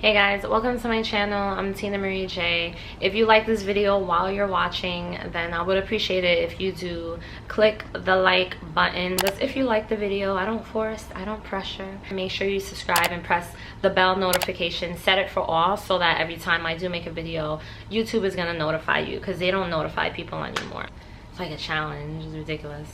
Hey guys, welcome to my channel. I'm Tina Marie J. If you like this video while you're watching, then I would appreciate it if you do click the like button. That's if you like the video. I don't force, I don't pressure. Make sure you subscribe and press the bell notification. Set it for all so that every time I do make a video, YouTube is gonna notify you because they don't notify people anymore. It's like a challenge. It's ridiculous.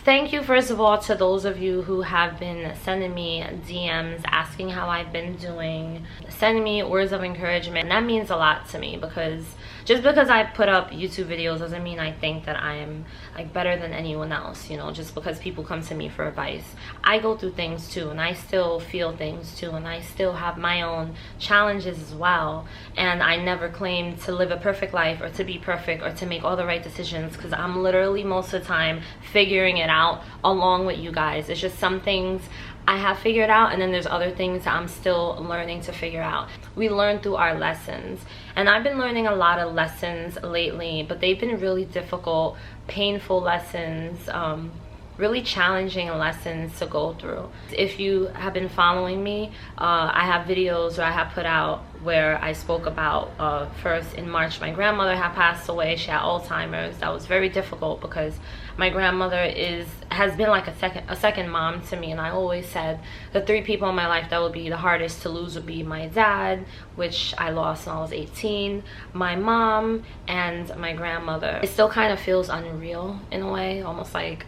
Thank you first of all to those of you who have been sending me DMs asking how I've been doing, sending me words of encouragement. And that means a lot to me because just because I put up YouTube videos doesn't mean I think that I am like better than anyone else, you know, just because people come to me for advice. I go through things too, and I still feel things too, and I still have my own challenges as well. And I never claim to live a perfect life or to be perfect or to make all the right decisions because I'm literally most of the time figuring it out along with you guys. It's just some things I have figured out, and then there's other things that I'm still learning to figure out. We learn through our lessons, and I've been learning a lot of lessons lately, but they've been really difficult, painful lessons, really challenging lessons to go through. If you have been following me, I have videos where I have put out where I spoke about first in March my grandmother had passed away. She had Alzheimer's. That was very difficult because my grandmother has been like a second mom to me, and I always said the three people in my life that would be the hardest to lose would be my dad, which I lost when I was 18, my mom, and my grandmother. It still kind of feels unreal in a way, almost like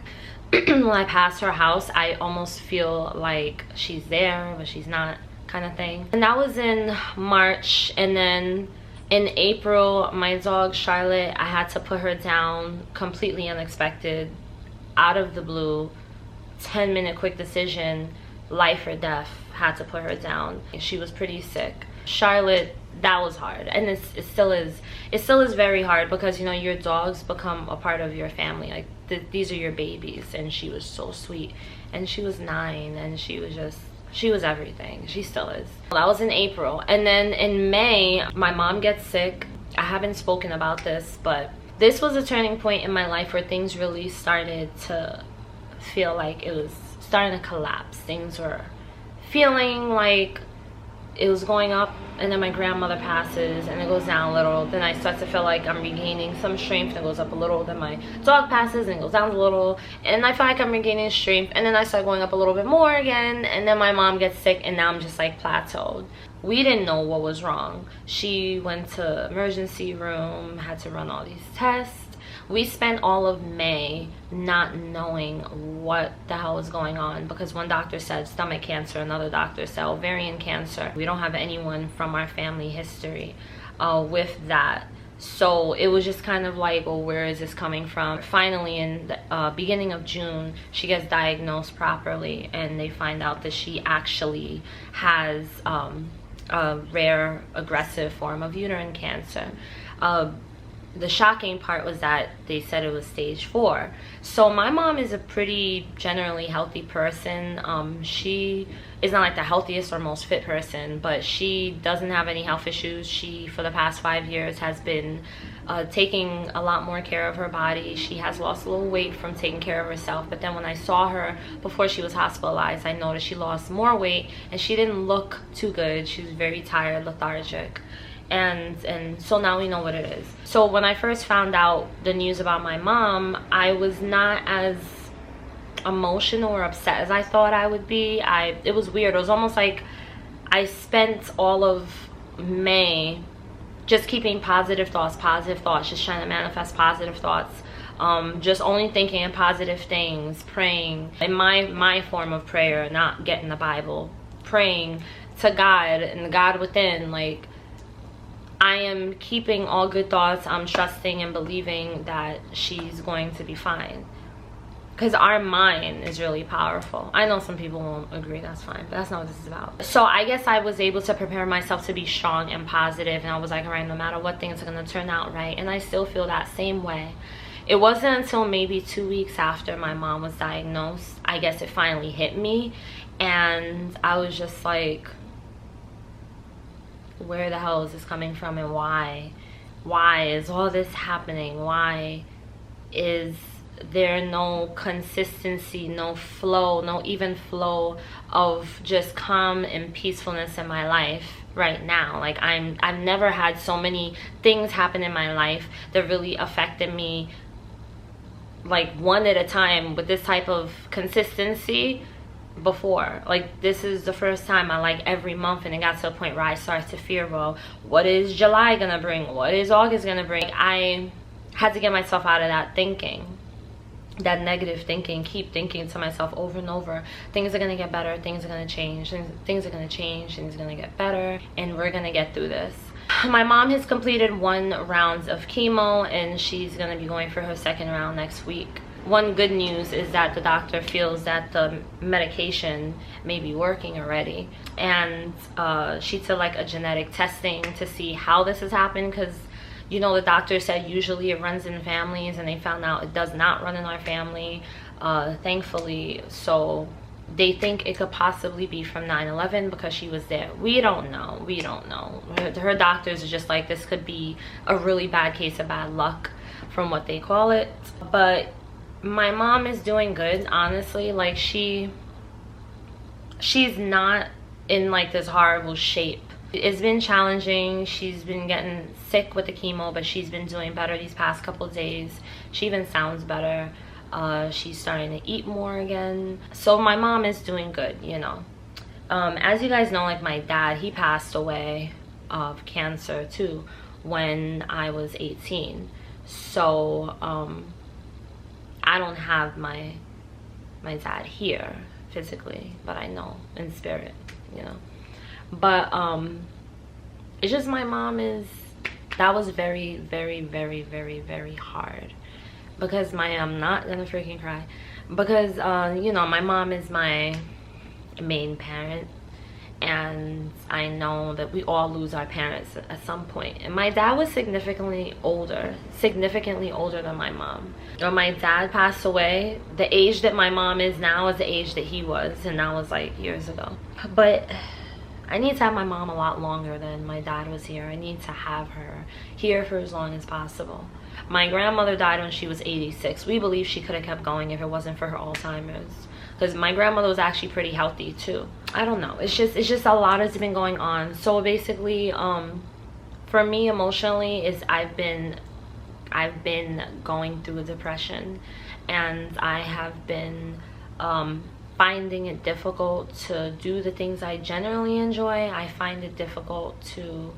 when I pass her house I almost feel like she's there but she's not, kind of thing. And that was in March, and then in April my dog Charlotte, I had to put her down completely unexpected, out of the blue, 10-minute quick decision, life or death. Had to put her down. She was pretty sick. Charlotte, that was hard, and it still is very hard because, you know, your dogs become a part of your family. Like these are your babies, and she was so sweet, and she was 9, and she was everything. She still is. That was in April, and then in May my mom gets sick. I haven't spoken about this, but this was a turning point in my life where things really started to feel like it was starting to collapse. Things were feeling like it was going up, and then my grandmother passes and it goes down a little. Then I start to feel like I'm regaining some strength, and it goes up a little. Then my dog passes and it goes down a little, and I feel like I'm regaining strength, and then I start going up a little bit more again, and then my mom gets sick, and now I'm just like plateaued. We didn't know what was wrong. She went to emergency room, had to run all these tests. We spent all of May not knowing what the hell was going on because one doctor said stomach cancer, another doctor said ovarian cancer. We don't have anyone from our family history with that. So it was just kind of like, well, where is this coming from? Finally, in the beginning of June, she gets diagnosed properly, and they find out that she actually has a rare aggressive form of uterine cancer. The shocking part was that they said it was stage 4. So my mom is a pretty generally healthy person. She is not like the healthiest or most fit person, but she doesn't have any health issues. She, for the past 5 years, has been taking a lot more care of her body. She has lost a little weight from taking care of herself, but then when I saw her before she was hospitalized, I noticed she lost more weight, and she didn't look too good. She was very tired, lethargic. And so now we know what it is. So when I first found out the news about my mom, I was not as emotional or upset as I thought I would be. It was weird. It was almost like I spent all of May just keeping positive thoughts, just trying to manifest positive thoughts, just only thinking of positive things, praying in my form of prayer, not getting the Bible, praying to God and the God within. Like, I am keeping all good thoughts. I'm trusting and believing that she's going to be fine. Because our mind is really powerful. I know some people won't agree, that's fine, but that's not what this is about. So I guess I was able to prepare myself to be strong and positive, and I was like, all right, no matter what, things are going to turn out right. And I still feel that same way. It wasn't until maybe 2 weeks after my mom was diagnosed, I guess it finally hit me. And I was just like, where the hell is this coming from, and why is all this happening? Why is there no consistency, no flow, no even flow of just calm and peacefulness in my life? right now. Like I've never had so many things happen in my life that really affected me like one at a time with this type of consistency before. Like this is the first time I like every month, and it got to a point where I started to fear, well, what is July gonna bring, what is August gonna bring? I had to get myself out of that thinking, that negative thinking, keep thinking to myself over and over, things are gonna get better, things are gonna change, things are gonna change, things are gonna get better, and we're gonna get through this. My mom has completed 1 round of chemo, and she's gonna be going for her 2nd round next week. One good news is that the doctor feels that the medication may be working already, and she did like a genetic testing to see how this has happened, because you know, the doctor said usually it runs in families, and they found out it does not run in our family, thankfully. So they think it could possibly be from 9/11 because she was there. We don't know. We don't know. Her doctors are just like, this could be a really bad case of bad luck from what they call it. But my mom is doing good, honestly. Like she's not in like this horrible shape. It's been challenging. She's been getting sick with the chemo, but she's been doing better these past couple of days. She even sounds better. She's starting to eat more again. So my mom is doing good, you know. As you guys know, like my dad, he passed away of cancer too when I was 18. So I don't have my dad here physically, but I know in spirit, you know. But it's just my mom is, that was very, very, very, very, very hard, because I'm not gonna freaking cry, because you know, my mom is my main parent, and I know that we all lose our parents at some point. And my dad was significantly older than my mom. When my dad passed away, the age that my mom is now is the age that he was, and that was like years ago. But I need to have my mom a lot longer than my dad was here. I need to have her here for as long as possible. My grandmother died when she was 86. We believe she could have kept going if it wasn't for her Alzheimer's, because my grandmother was actually pretty healthy too. I don't know, it's just a lot has been going on. So basically for me emotionally is I've been going through a depression, and I have been finding it difficult to do the things I generally enjoy. I find it difficult to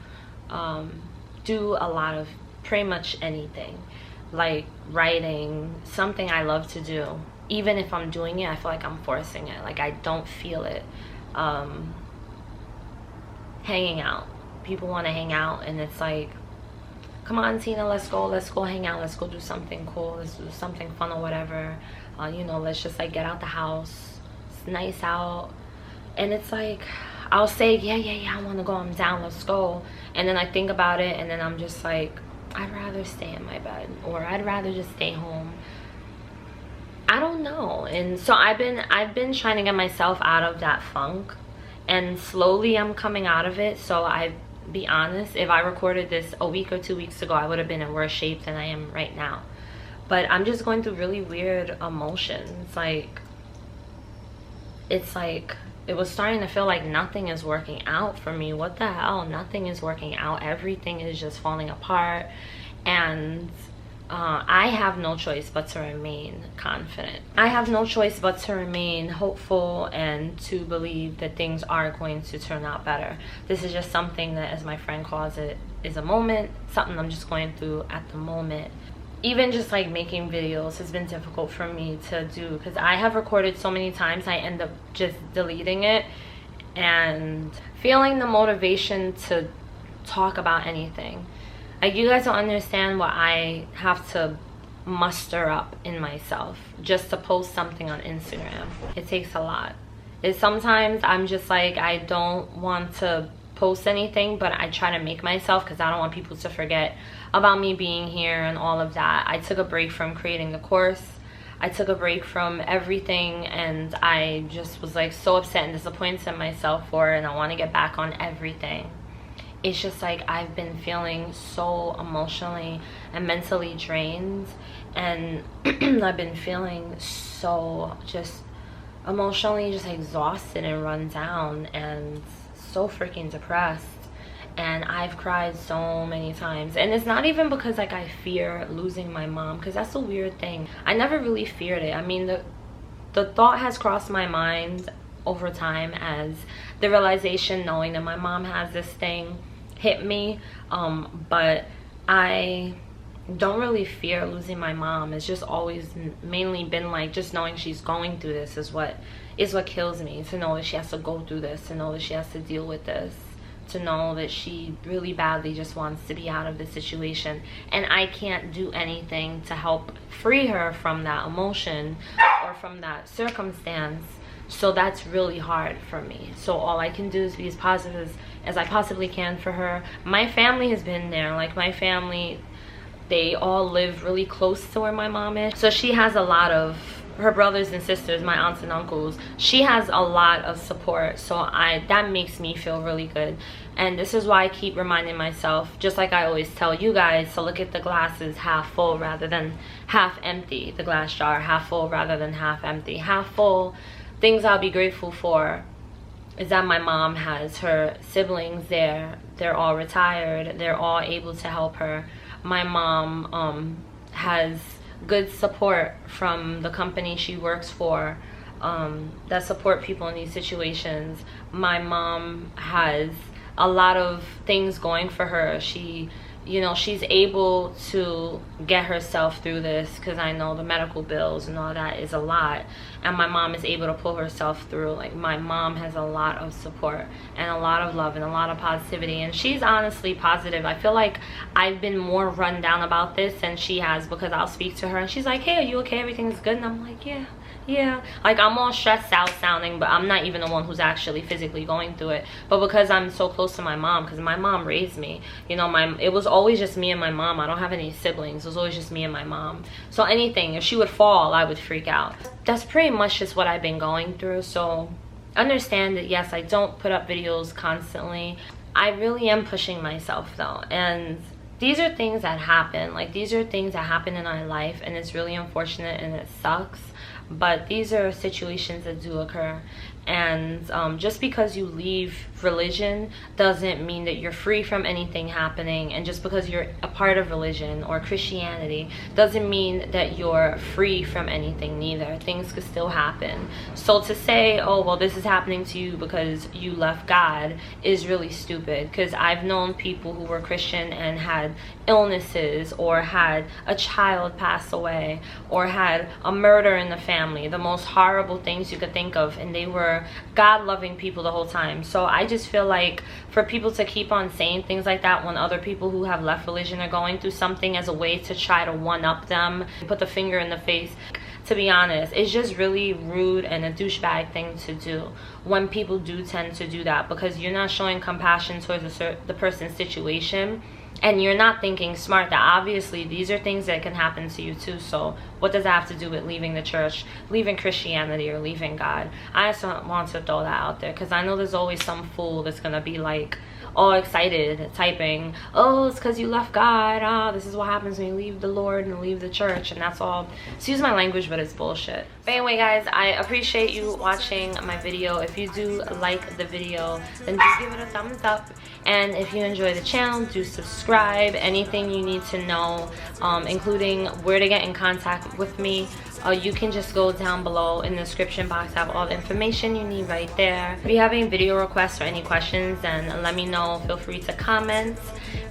do a lot of pretty much anything, like writing, something I love to do. Even if I'm doing it, I feel like I'm forcing it. Like I don't feel it. Hanging out, people want to hang out, and it's like, come on Tina, let's go hang out, let's go do something cool, let's do something fun or whatever. You know, let's just like get out the house, nice out. And it's like, I'll say yeah, I want to go, I'm down, let's go, and then I think about it, and then I'm just like, I'd rather stay in my bed, or I'd rather just stay home. I don't know. And so I've been trying to get myself out of that funk, and slowly I'm coming out of it. So I be honest, if I recorded this a week or 2 weeks ago, I would have been in worse shape than I am right now. But I'm just going through really weird emotions. Like, it's like it was starting to feel like nothing is working out for me. What the hell? Nothing is working out. Everything is just falling apart. And I have no choice but to remain confident. I have no choice but to remain hopeful and to believe that things are going to turn out better. This is just something that, as my friend calls it, is a moment, something I'm just going through at the moment. Even just like making videos has been difficult for me to do, because I have recorded so many times I end up just deleting it and feeling the motivation to talk about anything. Like, you guys don't understand what I have to muster up in myself just to post something on Instagram. It takes a lot. Sometimes I'm just like, I don't want to post anything, but I try to make myself, because I don't want people to forget about me being here and all of that. I took a break from creating the course. I took a break from everything, and I just was like so upset and disappointed in myself for it, and I want to get back on everything. It's just like I've been feeling so emotionally and mentally drained, and I've been feeling so just emotionally just exhausted and run down and so freaking depressed. and I've cried so many times. And it's not even because like I fear losing my mom, because that's a weird thing. I never really feared it. I mean, the thought has crossed my mind over time as the realization, knowing that my mom has this thing, hit me. But I don't really fear losing my mom. It's just always mainly been like, just knowing she's going through this is what kills me. To know that she has to go through this, to know that she has to deal with this, to know that she really badly just wants to be out of the situation, and I can't do anything to help free her from that emotion or from that circumstance. So that's really hard for me. So all I can do is be as positive as I possibly can for her. My family has been there. Like, my family, they all live really close to where my mom is, so she has a lot of her brothers and sisters, my aunts and uncles. She has a lot of support, so that makes me feel really good. And this is why I keep reminding myself, just like I always tell you guys, to look at the glasses half full rather than half empty. The glass jar half full rather than half empty. Half full, things I'll be grateful for is that my mom has her siblings there. They're all retired. They're all able to help her. My mom has good support from the company she works for, that support people in these situations. My mom has a lot of things going for her. She, you know, she's able to get herself through this, because I know the medical bills and all that is a lot, and my mom is able to pull herself through. Like, my mom has a lot of support and a lot of love and a lot of positivity, and she's honestly positive. I feel like I've been more run down about this than she has, because I'll speak to her and she's like, hey, are you okay, everything's good? And I'm like, yeah. Like, I'm all stressed out sounding, but I'm not even the one who's actually physically going through it. But because I'm so close to my mom, because my mom raised me, you know, it was always just me and my mom. I don't have any siblings. It was always just me and my mom. So anything, if she would fall, I would freak out. That's pretty much just what I've been going through. So understand that, yes, I don't put up videos constantly. I really am pushing myself though, and these are things that happen. Like, these are things that happen in our life, and it's really unfortunate and it sucks, but these are situations that do occur. And just because you leave religion doesn't mean that you're free from anything happening, and just because you're a part of religion or Christianity doesn't mean that you're free from anything neither. Things could still happen. So to say, oh well, this is happening to you because you left God, is really stupid, because I've known people who were Christian and had illnesses, or had a child pass away, or had a murder in the family, the most horrible things you could think of, and they were God-loving people the whole time. So I just feel like for people to keep on saying things like that when other people who have left religion are going through something, as a way to try to one-up them, put the finger in the face, to be honest, it's just really rude and a douchebag thing to do when people do tend to do that, because you're not showing compassion towards the person's situation, and you're not thinking smart that obviously these are things that can happen to you too. So what does that have to do with leaving the church, leaving Christianity, or leaving God? I just want to throw that out there, because I know there's always some fool that's gonna be like all excited typing, oh, it's because you left God, oh, this is what happens when you leave the Lord and leave the church, and that's all. Excuse my language, but it's bullshit. But anyway guys, I appreciate you watching my video. If you do like the video, then do give it a thumbs up, and if you enjoy the channel, do subscribe. Anything you need to know, including where to get in contact with me, you can just go down below in the description box. I have all the information you need right there. If you have any video requests or any questions, then let me know. Feel free to comment,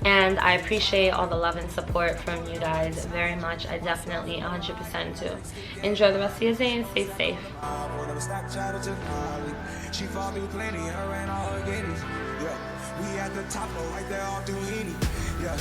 and I appreciate all the love and support from you guys very much. I definitely 100% do. Enjoy the rest of your day and stay safe. She fought me plenty, her and all her guineas. Yeah, we at the top, right there, all through Henny. Yeah.